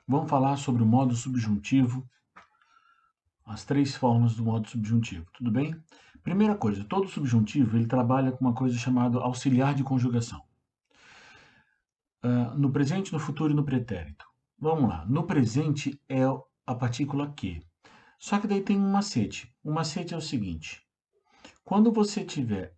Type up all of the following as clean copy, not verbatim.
Vamos falar sobre o modo subjuntivo, as 3 formas do modo subjuntivo, tudo bem? Primeira coisa, todo subjuntivo ele trabalha com uma coisa chamada auxiliar de conjugação. No presente, no futuro e no pretérito. Vamos lá, no presente é a partícula que. Só que daí tem um macete. O macete é o seguinte, quando você estiver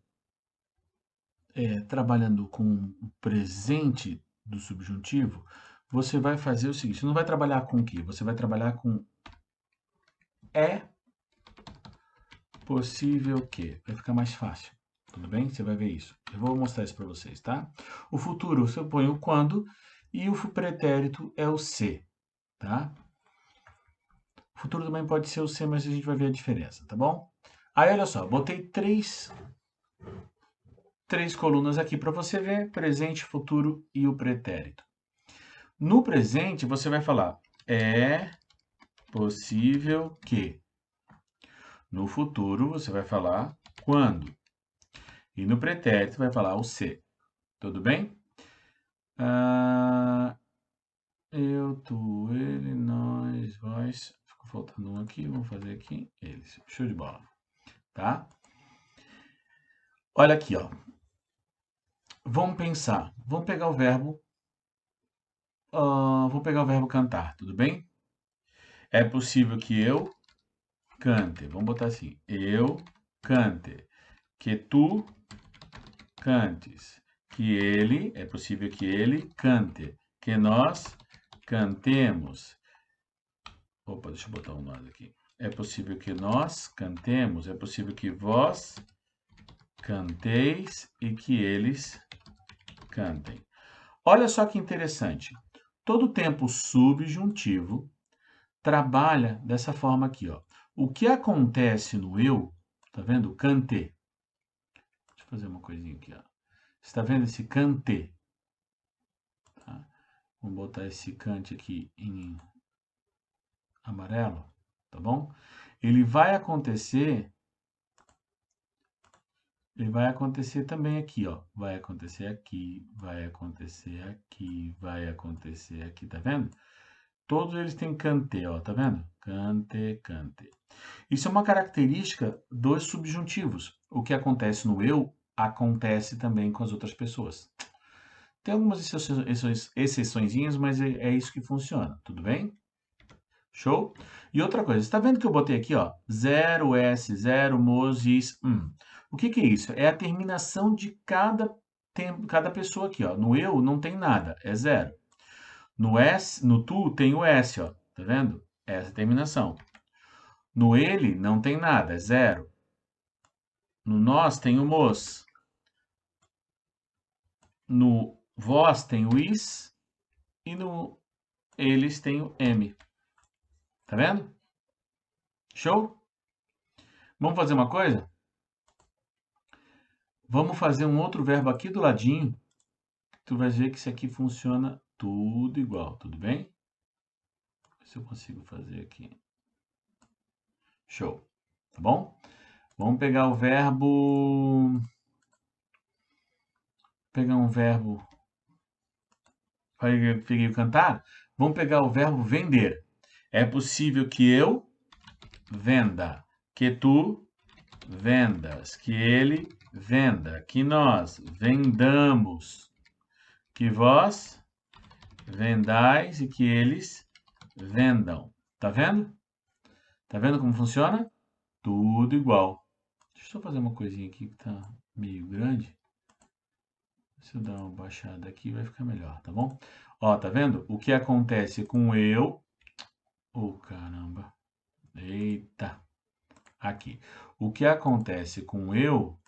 trabalhando com o presente do subjuntivo, você vai fazer o seguinte, você não vai trabalhar com o quê? Você vai trabalhar com é possível que. Vai ficar mais fácil. Tudo bem? Você vai ver isso. Eu vou mostrar isso para vocês, tá? O futuro você põe o quando e o pretérito é o se, tá? O futuro também pode ser o se, mas a gente vai ver a diferença, tá bom? Aí, olha só, botei três colunas aqui para você ver, presente, futuro e o pretérito. No presente, você vai falar é possível que. No futuro, você vai falar quando. E no pretérito, vai falar o se. Tudo bem? Eu, tu, ele, nós, vós. Ficou faltando um aqui, vamos fazer aqui. Eles. Show de bola. Tá? Olha aqui, ó. Vamos pensar. Vamos pegar o verbo. Vou pegar o verbo cantar, tudo bem? É possível que eu cante. Vamos botar assim. Eu cante. Que tu cantes. Que ele, é possível que ele cante. Que nós cantemos. Opa, deixa eu botar um nós aqui. É possível que nós cantemos, é possível que vós canteis e que eles cantem. Olha só que interessante. Todo tempo subjuntivo trabalha dessa forma aqui, ó. O que acontece no eu, tá vendo? Cante. Deixa eu fazer uma coisinha aqui, ó. Você tá vendo esse cante? Tá? Vamos botar esse cante aqui em amarelo, tá bom? Ele vai acontecer também aqui, ó. Vai acontecer aqui, vai acontecer aqui, vai acontecer aqui, tá vendo? Todos eles têm cante, ó, tá vendo? Cante, cante. Isso é uma característica dos subjuntivos. O que acontece no eu, acontece também com as outras pessoas. Tem algumas exceçõezinhas, mas é isso que funciona, tudo bem? Show? E outra coisa, você tá vendo que eu botei aqui, ó, 0S, 0, mos, is, O que que é isso? É a terminação de cada pessoa aqui, ó. No eu não tem nada, é 0. No S, no tu tem o S, ó. Tá vendo? Essa é a terminação. No ele não tem nada, é 0. No nós tem o mos. No vós tem o is. E no eles tem o m. Tá vendo? Show? Vamos fazer uma coisa? Vamos fazer um outro verbo aqui do ladinho. Tu vai ver que isso aqui funciona tudo igual, tudo bem? Se eu consigo fazer aqui. Show. Tá bom? Vamos pegar o verbo. Pegar um verbo. Peguei o cantar? Vamos pegar o verbo vender. É possível que eu venda, que tu vendas, que ele venda, que nós vendamos, que vós vendais e que eles vendam. Tá vendo? Tá vendo como funciona? Tudo igual. Deixa eu só fazer uma coisinha aqui que tá meio grande. Se eu dar uma baixada aqui, vai ficar melhor, tá bom? Ó, tá vendo? O que acontece com eu... Oh, caramba. Eita. Aqui. O que acontece com eu,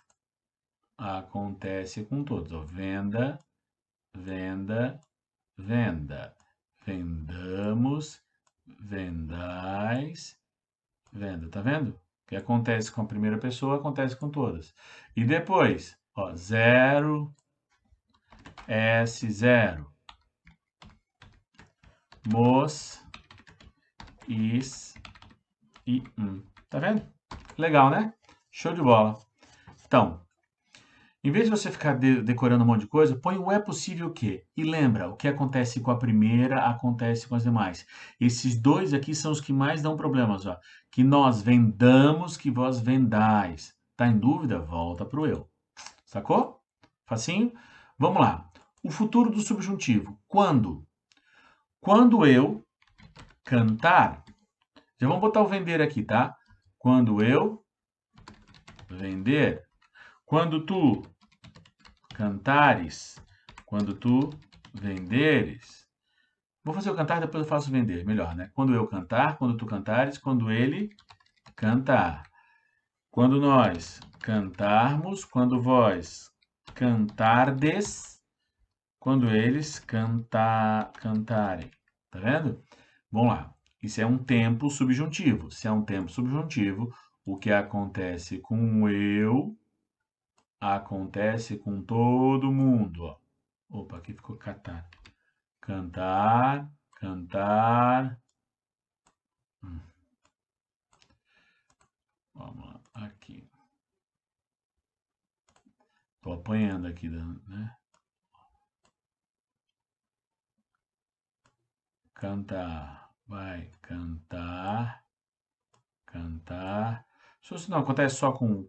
acontece com todos. Ó. Venda, venda, venda. Vendamos, vendais, venda. Tá vendo? O que acontece com a primeira pessoa, acontece com todas. E depois, ó, 0, S0. Mos, is e Tá vendo? Legal, né? Show de bola. Então, Em vez de você ficar decorando um monte de coisa, põe o é possível que. E lembra, o que acontece com a primeira, acontece com as demais. Esses dois aqui são os que mais dão problemas, ó. Que nós vendamos, que vós vendais. Tá em dúvida? Volta pro eu. Sacou? Facinho? Vamos lá. O futuro do subjuntivo. Quando? Quando eu cantar. Já vamos botar o vender aqui, tá? Quando eu vender. Quando tu cantares. Quando tu venderes. Vou fazer o cantar, depois eu faço o vender. Melhor, né? Quando eu cantar, quando tu cantares, quando ele cantar. Quando nós cantarmos, quando vós cantardes, quando eles cantarem. Tá vendo? Vamos lá. Isso é um tempo subjuntivo. Se é um tempo subjuntivo, o que acontece com eu acontece com todo mundo. Ó. Opa, aqui ficou catar. Cantar, cantar. Vamos lá, aqui. Estou apanhando aqui, né? Cantar, vai, cantar, cantar. Isso não acontece só com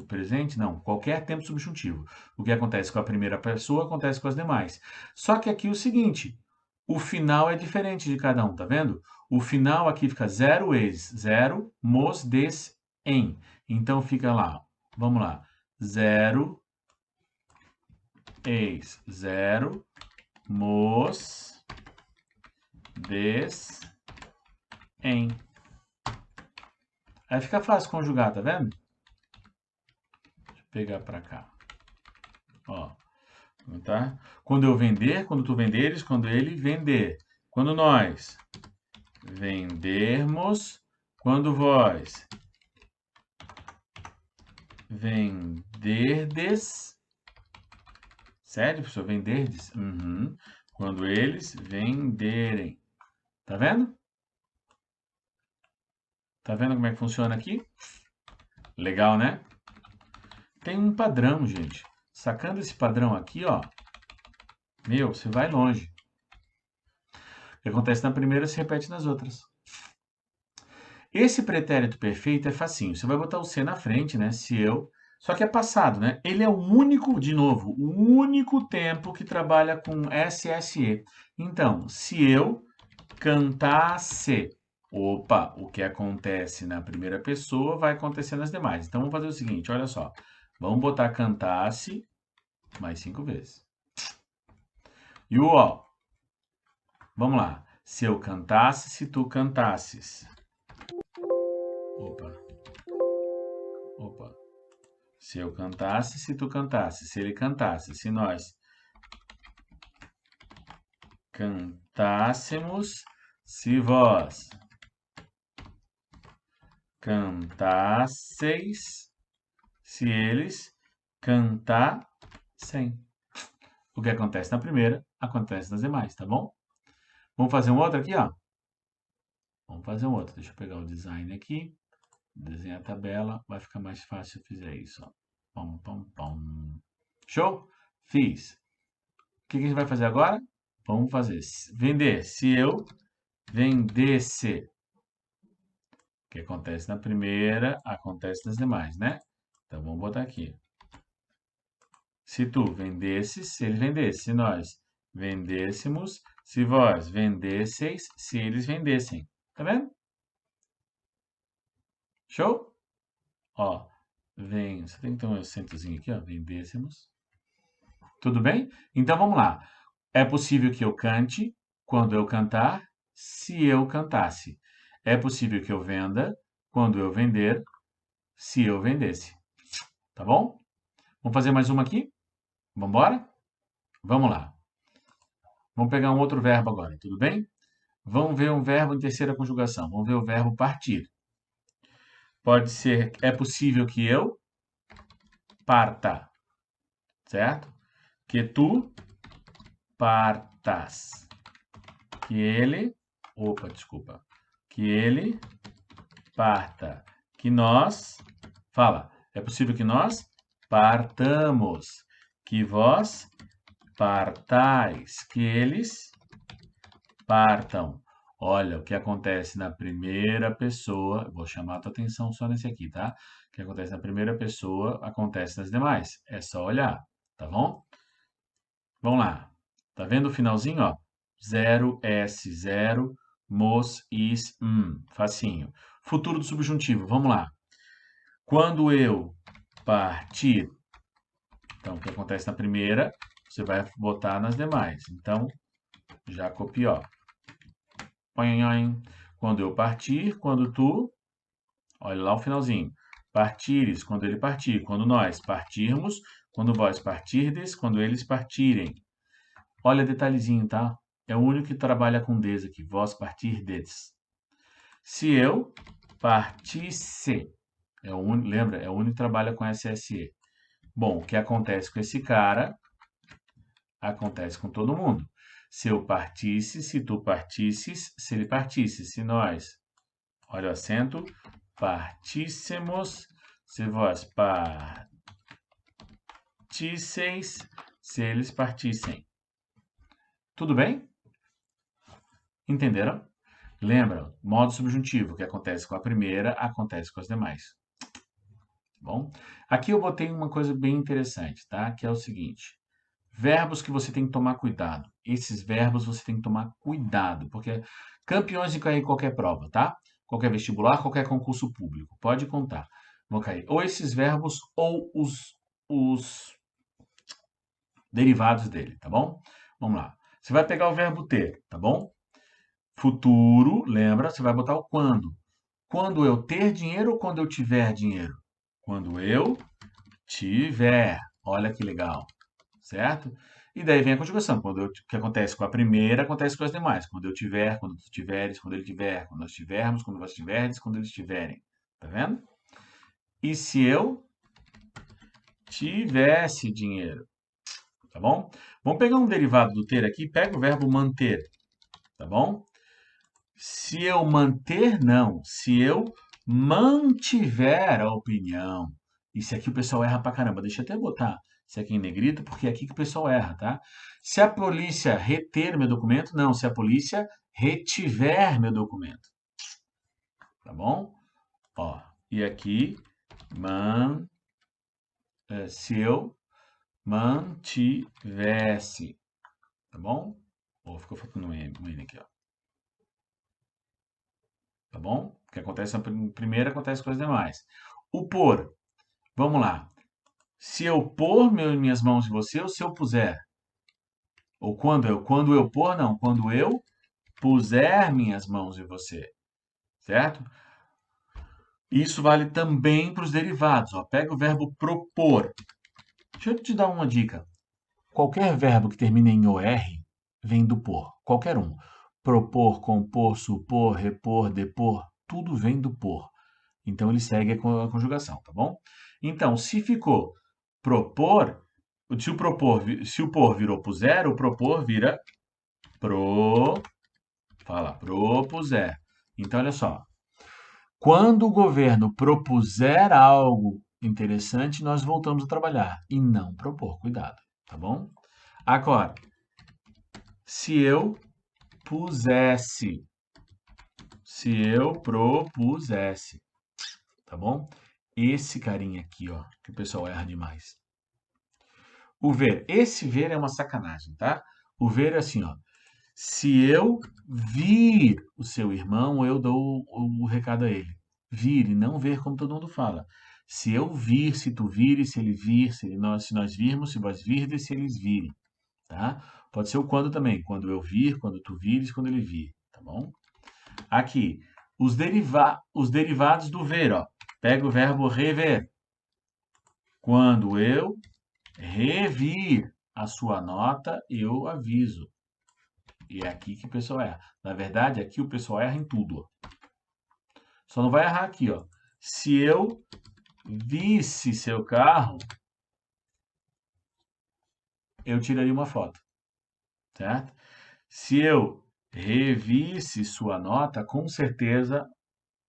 presente, não. Qualquer tempo subjuntivo. O que acontece com a primeira pessoa acontece com as demais. Só que aqui é o seguinte, o final é diferente de cada um, tá vendo? O final aqui fica zero ex, zero, mos, des, em. Então fica lá, vamos lá, zero, ex, zero, mos, des, em. Aí fica fácil conjugar, tá vendo? Deixa eu pegar pra cá. Ó, tá? Quando eu vender, quando tu venderes, quando ele vender. Quando nós vendermos, quando vós venderdes. Sério, professor? Venderdes? Uhum. Quando eles venderem. Tá vendo? Tá vendo como é que funciona aqui? Legal, né? Tem um padrão, gente. Sacando esse padrão aqui, ó. Meu, você vai longe. O que acontece na primeira se repete nas outras. Esse pretérito perfeito é facinho. Você vai botar o se na frente, né? Se eu. Só que é passado, né? Ele é o único, de novo, o único tempo que trabalha com SSE. Então, se eu cantasse. Opa, o que acontece na primeira pessoa vai acontecer nas demais. Então, vamos fazer o seguinte, olha só. Vamos botar cantasse mais 5 vezes. E o ó. Vamos lá. Se eu cantasse, se tu cantasses. Opa. Opa. Se eu cantasse, se tu cantasse. Se ele cantasse. Se nós cantássemos, se vós cantasseis, se eles cantassem. O que acontece na primeira, acontece nas demais, tá bom? Vamos fazer um outro aqui, ó. Vamos fazer um outro. Deixa eu pegar o design aqui. Desenhar a tabela. Vai ficar mais fácil se eu fizer isso, ó. Pom, pom, pom. Show? Fiz. O que a gente vai fazer agora? Vamos fazer. Vender. Se eu vendesse. O que acontece na primeira, acontece nas demais, né? Então, vamos botar aqui. Se tu vendesses, se ele vendesse. Se nós vendêssemos, se vós vendesseis, se eles vendessem. Tá vendo? Show? Ó, vem, você tem que ter um acentozinho aqui, ó, vendêssemos. Tudo bem? Então, vamos lá. É possível que eu cante quando eu cantar, se eu cantasse. É possível que eu venda quando eu vender, se eu vendesse. Tá bom? Vamos fazer mais uma aqui? Vamos embora? Vamos lá. Vamos pegar um outro verbo agora, tudo bem? Vamos ver um verbo em terceira conjugação. Vamos ver o verbo partir. Pode ser, é possível que eu parta, certo? Que tu partas. Que ele, opa, desculpa. Que ele parta. Que nós, fala, é possível que nós partamos, que vós partais, que eles partam. Olha, o que acontece na primeira pessoa, vou chamar a tua atenção só nesse aqui, tá? O que acontece na primeira pessoa, acontece nas demais. É só olhar, tá bom? Vamos lá. Tá vendo o finalzinho, ó? 0S0, mos, is, facinho. Futuro do subjuntivo, vamos lá. Quando eu partir, então o que acontece na primeira, você vai botar nas demais. Então, já copiou. Quando eu partir, quando tu, olha lá o finalzinho. Partires, quando ele partir. Quando nós partirmos, quando vós partirdes, quando eles partirem. Olha detalhezinho, tá? É o único que trabalha com des aqui. Vós partirdes. Se eu partisse, lembra? É o único que trabalha com SSE. Bom, o que acontece com esse cara, acontece com todo mundo. Se eu partisse, se tu partisses, se ele partisse, se nós, olha o acento, partíssemos, se vós partisseis, se eles partissem. Tudo bem? Entenderam? Lembra, modo subjuntivo, que acontece com a primeira, acontece com as demais. Bom, aqui eu botei uma coisa bem interessante, tá? Que é o seguinte, verbos que você tem que tomar cuidado. Esses verbos você tem que tomar cuidado, porque campeões de cair em qualquer prova, tá? Qualquer vestibular, qualquer concurso público, pode contar. Vão cair ou esses verbos ou os derivados dele, tá bom? Vamos lá. Você vai pegar o verbo ter, tá bom? Futuro, lembra, você vai botar o quando. Quando eu ter dinheiro ou quando eu tiver dinheiro? Quando eu tiver. Olha que legal, certo? E daí vem a conjugação. O que acontece com a primeira, acontece com as demais. Quando eu tiver, quando tu tiveres, quando ele tiver, quando nós tivermos, quando vós tiverdes, quando eles tiverem. Tá vendo? E se eu tivesse dinheiro? Tá bom? Vamos pegar um derivado do ter aqui. Pega o verbo manter. Tá bom? Se eu manter, não. Se eu mantiver a opinião. Isso aqui o pessoal erra pra caramba. Deixa eu até botar isso aqui em negrito, porque é aqui que o pessoal erra, tá? Se a polícia reter meu documento, não. Se a polícia retiver meu documento. Tá bom? Ó, e aqui, se eu mantivesse. Tá bom? Ou ficou faltando um N aqui, ó. Tá bom? O que acontece na primeira, acontece com as demais. O por. Vamos lá. Se eu pôr minhas mãos em você, ou se eu puser? Ou quando eu pôr, não. Quando eu puser minhas mãos em você. Certo? Isso vale também para os derivados. Ó. Pega o verbo propor. Deixa eu te dar uma dica. Qualquer verbo que termine em OR vem do por. Qualquer um. Propor, compor, supor, repor, depor. Tudo vem do por. Então, ele segue a conjugação, tá bom? Então, se ficou propor, se o por virou puser, o propor vira propuser. Então, olha só. Quando o governo propuser algo interessante, nós voltamos a trabalhar. E não propor, cuidado, tá bom? Agora, se eu propusesse, tá bom? Esse carinha aqui, ó, que o pessoal erra demais. O ver. Esse ver é uma sacanagem, tá? O ver é assim, ó. Se eu vir o seu irmão, eu dou o recado a ele. Vir e não ver como todo mundo fala. Se eu vir, se tu vires, se ele vir, se nós virmos, se vós virdes, se eles virem, tá? Pode ser o quando também. Quando eu vir, quando tu vires, quando ele vir, tá bom? Aqui, os derivados do ver, ó. Pega o verbo rever. Quando eu revir a sua nota, eu aviso. E é aqui que o pessoal erra. Na verdade, aqui o pessoal erra em tudo. Ó. Só não vai errar aqui, ó. Se eu visse seu carro, eu tiraria uma foto. Certo? Se eu revisse sua nota, com certeza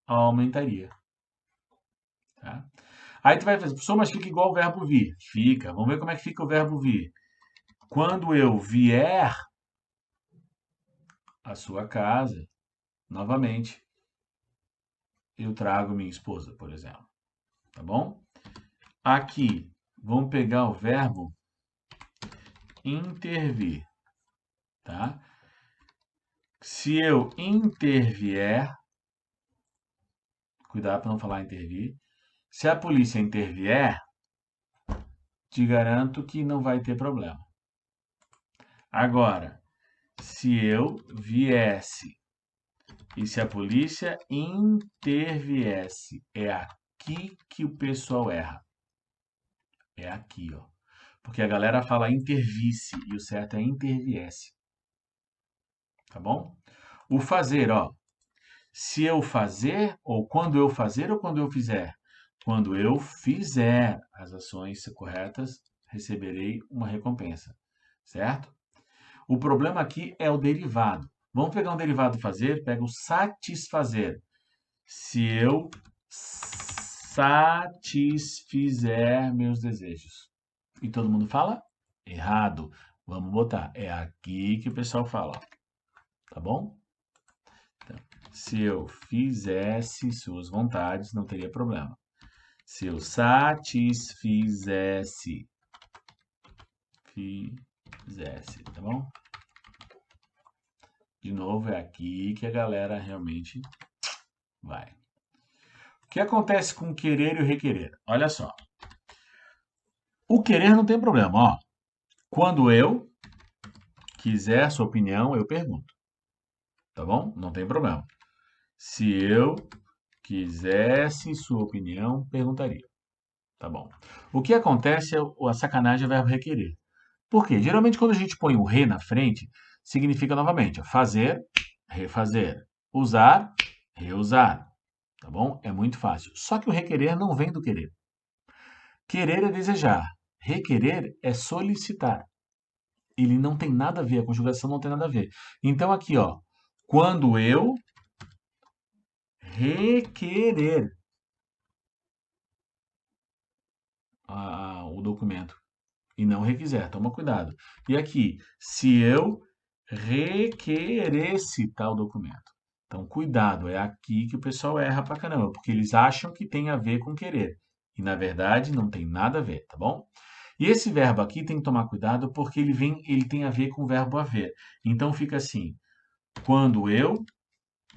aumentaria. Tá? Aí tu vai fazer, professor, mas fica igual o verbo vir. Fica. Vamos ver como é que fica o verbo vir. Quando eu vier à sua casa, novamente, eu trago minha esposa, por exemplo. Tá bom? Aqui, vamos pegar o verbo intervir, tá? Se eu intervier, cuidado para não falar intervir. Se a polícia intervier, te garanto que não vai ter problema. Agora, se eu viesse e se a polícia interviesse, é aqui que o pessoal erra. É aqui, ó. Porque a galera fala intervisse e o certo é interviesse. Tá bom? O fazer, ó. Se eu fazer, ou quando eu fazer ou quando eu fizer? Quando eu fizer as ações corretas, receberei uma recompensa. Certo? O problema aqui é o derivado. Vamos pegar um derivado fazer, pega o satisfazer. Se eu satisfizer meus desejos. E todo mundo fala? Errado. Vamos botar. É aqui que o pessoal fala. Tá bom? Então, se eu fizesse suas vontades, não teria problema. Se eu satisfizesse. Tá bom? De novo, é aqui que a galera realmente vai. O que acontece com o querer e o requerer? Olha só. O querer não tem problema, ó. Quando eu quiser sua opinião, eu pergunto. Tá bom? Não tem problema. Se eu quisesse sua opinião, perguntaria. Tá bom. O que acontece é a sacanagem é o verbo requerer. Por quê? Geralmente quando a gente põe o re na frente, significa novamente ó, fazer, refazer, usar, reusar. Tá bom? É muito fácil. Só que o requerer não vem do querer. Querer é desejar. Requerer é solicitar. Ele não tem nada a ver, a conjugação não tem nada a ver. Então aqui, ó, quando eu requerer o documento e não requiser, toma cuidado. E aqui, se eu requeresse tal documento. Então, cuidado, é aqui que o pessoal erra pra caramba, porque eles acham que tem a ver com querer. E, na verdade, não tem nada a ver, tá bom? E esse verbo aqui tem que tomar cuidado porque ele tem a ver com o verbo haver. Então, fica assim, quando eu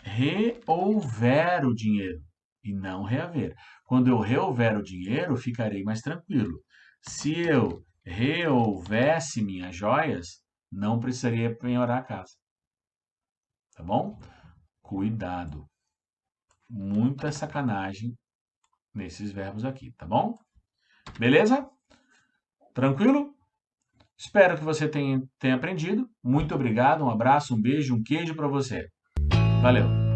reouver o dinheiro e não reaver. Quando eu reouver o dinheiro, ficarei mais tranquilo. Se eu rehouvesse minhas joias, não precisaria penhorar a casa. Tá bom? Cuidado. Muita sacanagem nesses verbos aqui, tá bom? Beleza? Tranquilo? Espero que você tenha aprendido. Muito obrigado, um abraço, um beijo, um queijo para você. Valeu!